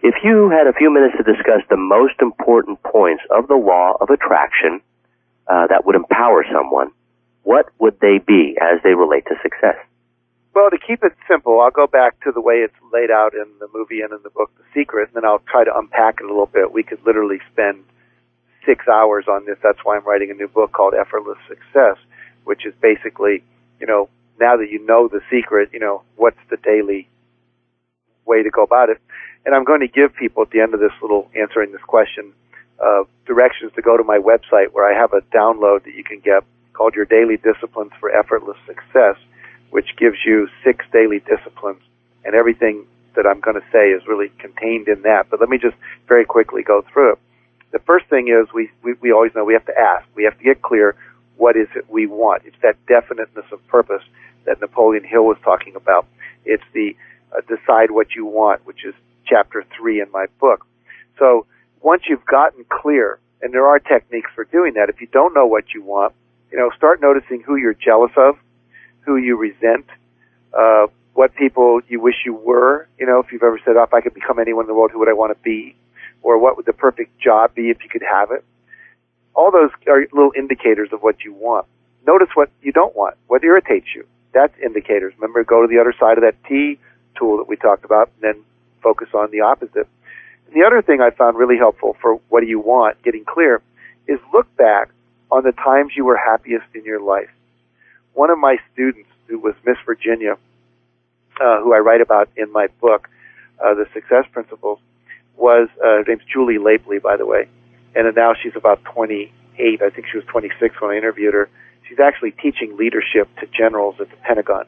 If you had a few minutes to discuss the most important points of the law of attraction that would empower someone, what would they be as they relate to success? Well, to keep it simple, I'll go back to the way it's laid out in the movie and in the book, The Secret, and then I'll try to unpack it a little bit. We could literally spend 6 hours on this. That's why I'm writing a new book called Effortless Success, which is basically, now that you know the secret, what's the daily way to go about it. And I'm going to give people at the end of this little answering this question directions to go to my website where I have a download that you can get called Your Daily Disciplines for Effortless Success, which gives you 6 daily disciplines, and everything that I'm going to say is really contained in that. But let me just very quickly go through it. The first thing is we always know we have to ask. We have to get clear, what is it we want? It's that definiteness of purpose that Napoleon Hill was talking about. It's the decide what you want, which is chapter 3 in my book. So once you've gotten clear, and there are techniques for doing that, if you don't know what you want, start noticing who you're jealous of, who you resent, what people you wish you were. If you've ever said, if I could become anyone in the world, who would I want to be? Or what would the perfect job be if you could have it? All those are little indicators of what you want. Notice what you don't want, what irritates you. That's indicators. Remember, go to the other side of that T tool that we talked about, and then focus on the opposite. And the other thing I found really helpful for what do you want, getting clear, is look back on the times you were happiest in your life. One of my students, who was Miss Virginia, who I write about in my book, The Success Principles, was, her name's Julie Lapley, by the way, and now she's about 28. I think she was 26 when I interviewed her. She's actually teaching leadership to generals at the Pentagon.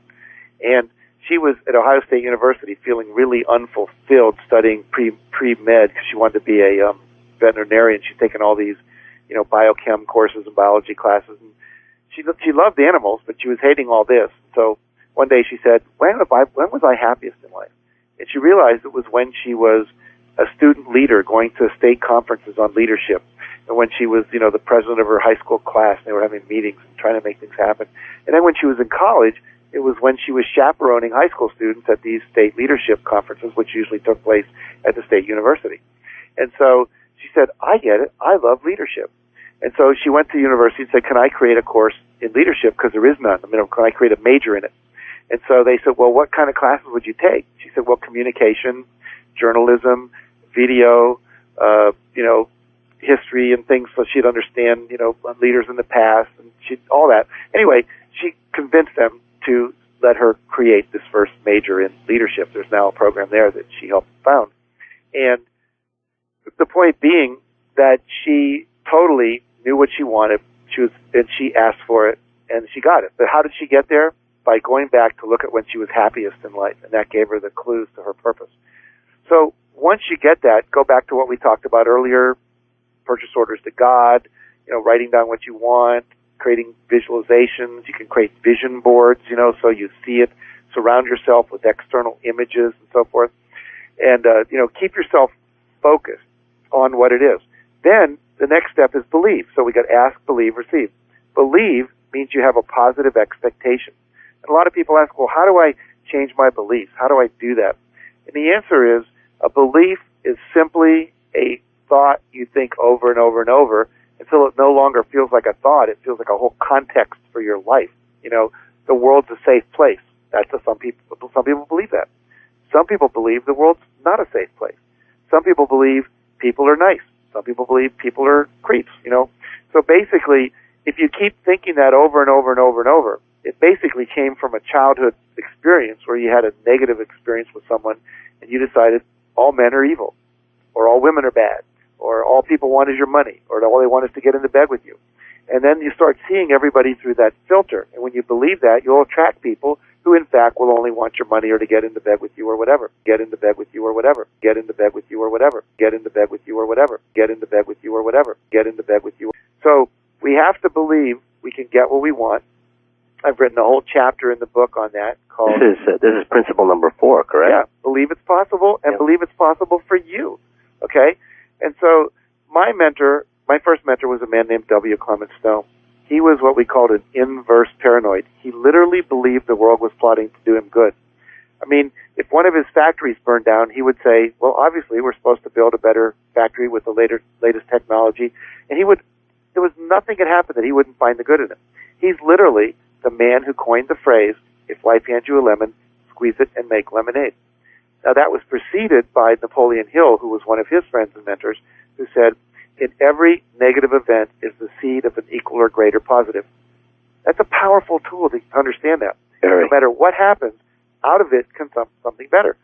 And she was at Ohio State University feeling really unfulfilled studying pre-med because she wanted to be a veterinarian. She's taken all these, biochem courses and biology classes. And she loved animals, but she was hating all this. So one day she said, when was I happiest in life? And she realized it was when she was a student leader going to state conferences on leadership. And when she was, the president of her high school class, and they were having meetings and trying to make things happen. And then when she was in college, it was when she was chaperoning high school students at these state leadership conferences, which usually took place at the state university. And so she said, I get it. I love leadership. And so she went to university and said, can I create a course in leadership? Because there is none. Can I create a major in it? And so they said, well, what kind of classes would you take? She said, well, communication, journalism, video, history and things, so she'd understand, leaders in the past and all that. Anyway, she convinced them to let her create this first major in leadership. There's now a program there that she helped found. And the point being that she totally knew what she wanted. And she asked for it, and she got it. But how did she get there? By going back to look at when she was happiest in life, and that gave her the clues to her purpose. So once you get that, go back to what we talked about earlier, purchase orders to God, writing down what you want, creating visualizations. You can create vision boards, so you see it. Surround yourself with external images and so forth. And, keep yourself focused on what it is. Then the next step is believe. So we got ask, believe, receive. Believe means you have a positive expectation. And a lot of people ask, well, how do I change my beliefs? How do I do that? And the answer is, a belief is simply a thought you think over and over and over until it no longer feels like a thought. It feels like a whole context for your life. The world's a safe place. That's what some people believe that. Some people believe the world's not a safe place. Some people believe people are nice. Some people believe people are creeps, So basically, if you keep thinking that over and over and over and over, it basically came from a childhood experience where you had a negative experience with someone and you decided all men are evil, or all women are bad, or all people want is your money, or all they want is to get into bed with you. And then you start seeing everybody through that filter. And when you believe that, you'll attract people who, in fact, will only want your money or to get into bed with you or whatever. Get into bed with you or whatever. Get into bed with you or whatever. Get into bed with you or whatever. Get into bed with you or whatever. Get into bed with you. So we have to believe we can get what we want. I've written a whole chapter in the book on that called... This is principle number 4, correct? Yeah. Believe it's possible, and believe it's possible for you. Okay? And so my first mentor was a man named W. Clement Stone. He was what we called an inverse paranoid. He literally believed the world was plotting to do him good. I mean, if one of his factories burned down, he would say, well, obviously we're supposed to build a better factory with the latest technology. And there was nothing that happened that he wouldn't find the good in it. He's literally the man who coined the phrase, if life hands you a lemon, squeeze it and make lemonade. Now that was preceded by Napoleon Hill, who was one of his friends and mentors, who said, in every negative event is the seed of an equal or greater positive. That's a powerful tool to understand that. No matter what happens, out of it can come something better.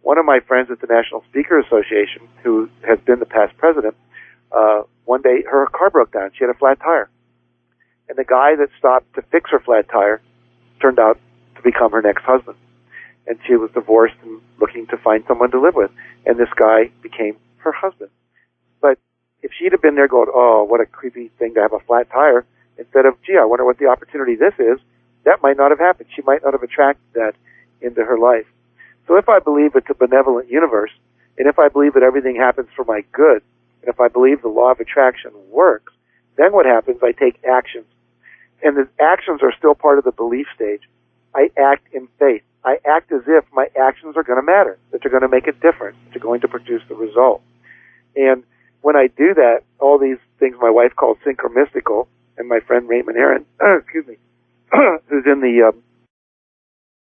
One of my friends at the National Speakers Association, who has been the past president, one day her car broke down. She had a flat tire. And the guy that stopped to fix her flat tire turned out to become her next husband. And she was divorced and looking to find someone to live with. And this guy became her husband. But if she'd have been there going, oh, what a creepy thing to have a flat tire, instead of, gee, I wonder what the opportunity this is, that might not have happened. She might not have attracted that into her life. So if I believe it's a benevolent universe, and if I believe that everything happens for my good, and if I believe the law of attraction works, then what happens? I take actions. And the actions are still part of the belief stage. I act in faith. I act as if my actions are going to matter, that they're going to make a difference, that they're going to produce the result. And when I do that, all these things my wife calls synchromystical, and my friend Raymond Aaron, excuse me, who's in the